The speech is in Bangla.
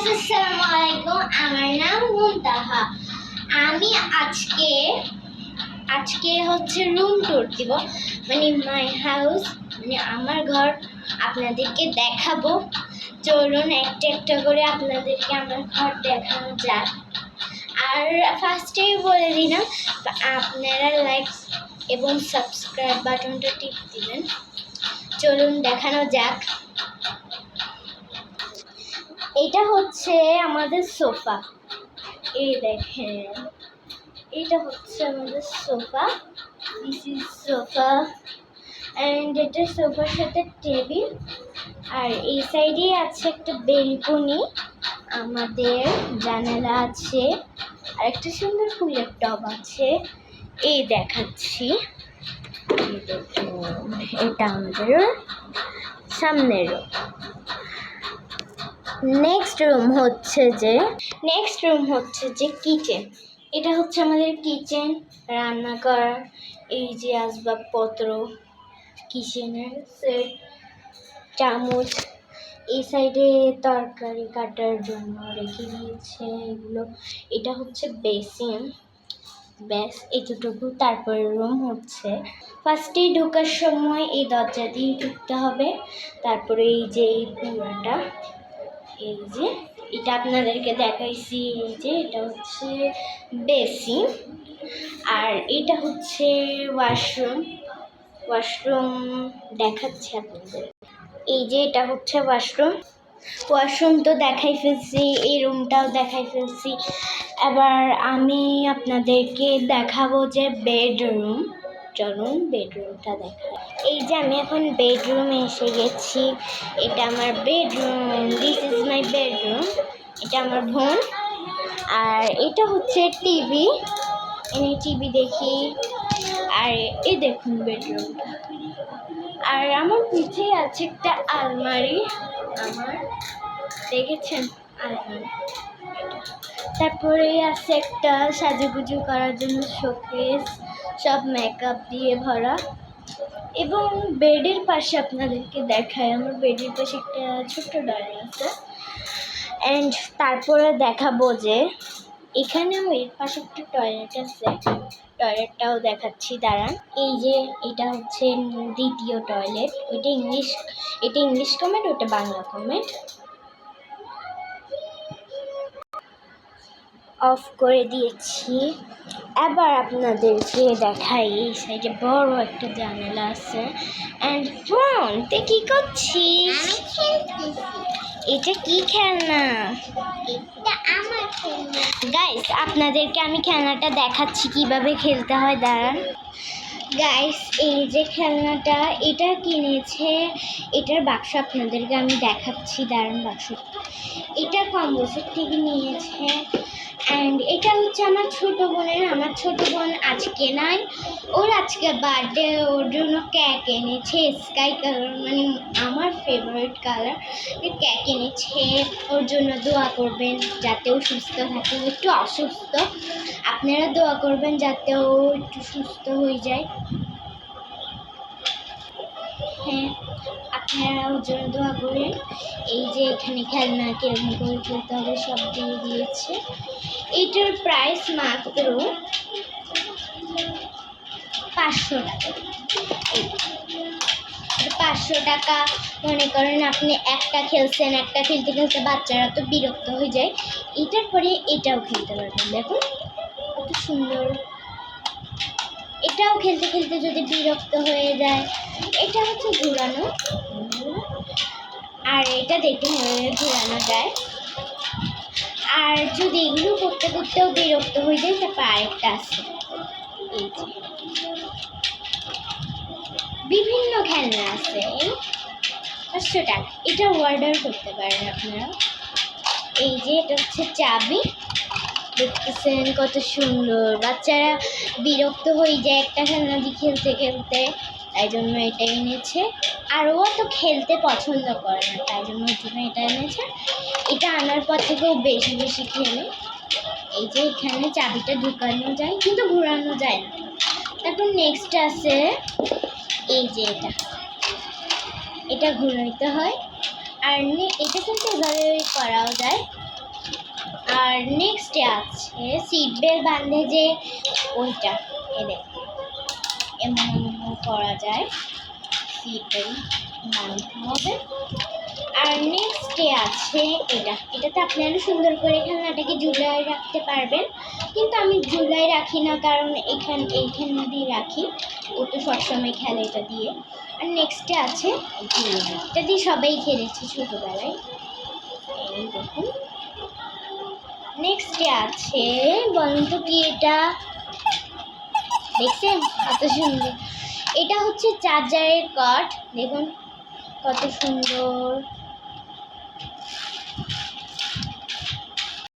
গাইস, আসসালামু আলাইকুম। আমার নাম মুনতাহা। আমি আজকে হচ্ছে রুম ট্যুর দিব, মানে মাই হাউস, মানে আমার ঘর আপনাদেরকে দেখাবো। চলুন একটা একটা করে আপনাদেরকে আমার ঘর দেখানো যাক। আর ফার্স্টেই বলে দিলাম, আপনারা লাইক এবং সাবস্ক্রাইব বাটনটা টিপ দিবেন। চলুন দেখানো যাক। এটা হচ্ছে আমাদের সোফা, এই দেখেন, এটা হচ্ছে আমাদের sofa. This is sofa and এটা সোফার সাথে টেবিল। আর এই সাইডে আছে একটা বেলকনি, আমাদের জানালা আছে, আর একটা সুন্দর ফুলের টব আছে। এই দেখাচ্ছি, এটা আমাদের সামনের রুম। নেক্সট রুম হচ্ছে যে কিচেন। এটা হচ্ছে আমাদের কিচেন, রান্না করার এই যে আসবাবপত্র, কিচেনের সেট, চামচ। এই সাইডে তরকারি কাটার জন্য রেখে দিয়েছে এগুলো। এটা হচ্ছে বেসিন, ব্যাস এতটুকু। তারপরে রুম হচ্ছে, ফার্স্টেই ঢোকার সময় এই দরজা দিয়ে ঢুকতে হবে। তারপরে এই যে এই পুরাটা, এই যে এটা আপনাদেরকে দেখাইছি, এই যে এটা হচ্ছে বেসিন। আর এটা হচ্ছে ওয়াশরুম দেখাচ্ছি আপনাদের। এই যে এটা হচ্ছে ওয়াশরুম তো দেখাই ফেলছি, এই রুমটাও দেখাই ফেলছি। এবার আমি আপনাদেরকে দেখাবো যে বেডরুম। চলুন বেডরুমটা দেখাই। এই যে আমি এখন বেডরুমে এসে গেছি। এটা আমার bedroom, this is my bedroom. এটা আমার বোন। আর এটা হচ্ছে টিভি, এনে টিভি দেখি। আর এই দেখুন বেডরুমটা। আর আমার পিছে আছে একটা আলমারি, আমার দেখেছেন আলমারি। তারপরে আছে একটা সাজুগুজু করার জন্য শোকেস, সব মেকআপ দিয়ে ভরা। এবং বেডের পাশে আপনাদেরকে দেখায়, আমার বেডের পাশে একটা ছোট্ট ডয়ার আছে। অ্যান্ড তারপরে দেখাবো যে এখানেও এর পাশে একটা টয়লেট আছে, টয়লেটটাও দেখাচ্ছি, দাঁড়ান। এই যে এটা হচ্ছে দ্বিতীয় টয়লেট, এটা ইংলিশ কমেন্ট, ওটা বাংলা কমেন্ট। অফ করে দিয়েছি। এবার আপনাদেরকে দেখাই, এই সাইডে বড় একটা জানালা আছে। অ্যান্ড বোন, তুই কি করছিস? এটা কি খেলনা? গাইস, আপনাদেরকে আমি খেলনাটা দেখাচ্ছি কিভাবে খেলতে হয়, দাঁড়ান। গাইস, এই যে খেলনাটা, এটা কিনেছে, এটার বাক্স আপনাদেরকে আমি দেখাচ্ছি, দাঁড়ান। বাক্স এটা কম্বোসের থেকে নিয়েছে। অ্যান্ড এটা হচ্ছে আমার ছোট বোন আজকে নাই, ওর আজকে বার্থডে, ওর জন্য কেক এনেছে স্কাই কালার, মানে আমার ফেভারিট কালার। কেক এনেছে, ওর জন্য দোয়া করবেন যাতে ও সুস্থ থাকে। ও একটু অসুস্থ, আপনারা দোয়া করবেন যাতে ও একটু সুস্থ হয়ে যায়। হ্যাঁ, আপনারা ওর জন্য দোয়া করেন। এই যে এখানে খেলনা কেমন করে খেলতে হবে সব দিয়ে দিয়েছে। এইটার প্রাইস মাত্র 500 টাকা। 500 টাকা। মনে করেন আপনি একটা খেলছেন, একটা খেলতে বাচ্চারা তো বিরক্ত হয়ে যায়, এটার পরে এটাও খেলতে পারবেন। দেখুন কত সুন্দর। এটাও খেলতে যদি বিরক্ত হয়ে যায়, এটা হচ্ছে ঘোরানো, আর এটা দেখুন ঘোরানো যায়। আর যদি এগুলো করতেও বিরক্ত হয়ে যায়, তারপর আরেকটা আছে, এই যে বিভিন্ন খেলনা আছে। 500 টাকা। এটা অর্ডার করতে পারেন আপনারা। এই যে এটা হচ্ছে চাবি, দেখতেছেন কত সুন্দর। বাচ্চারা বিরক্ত হয়ে যায় একটা খেলনা দিয়ে খেলতে, তাই জন্য এটা এনেছে। আর ও তো খেলতে পছন্দ করে না, তাই জন্য এটা এনেছে। এটা আনার পর থেকেও বেশি খেলে। এই যে এখানে চাবিটা ঢুকানো যায়, কিন্তু ঘোরানো যায় না। তারপর নেক্সট আছে এই যে এটা ঘুরাইতে হয়। আর এটা কিন্তু এভাবে করাও যায়, আর নেক্সটে আছে সিট বেল্ট বাঁধে যে ওইটা, এ দেখুন এমন করা যায়, সিট বেল্ট বাঁধতে হবে। আর নেক্সটে আছে এটাতে আপনারা সুন্দর করে খেলনাটাকে ঝুলায় রাখতে পারবেন, কিন্তু আমি ঝুলায় রাখি না, কারণ এইখান দিয়ে রাখি, ও তো সবসময় খেলে এটা দিয়ে। আর নেক্সটে আছে এটা দিয়ে সবাই খেলেছি ছোটোবেলায়, এই দেখুন। নেক্সটে আছে, বলুন তো কি এটা, দেখছেন কত সুন্দর, এটা হচ্ছে চার্জারের কর্ড, দেখুন কত সুন্দর।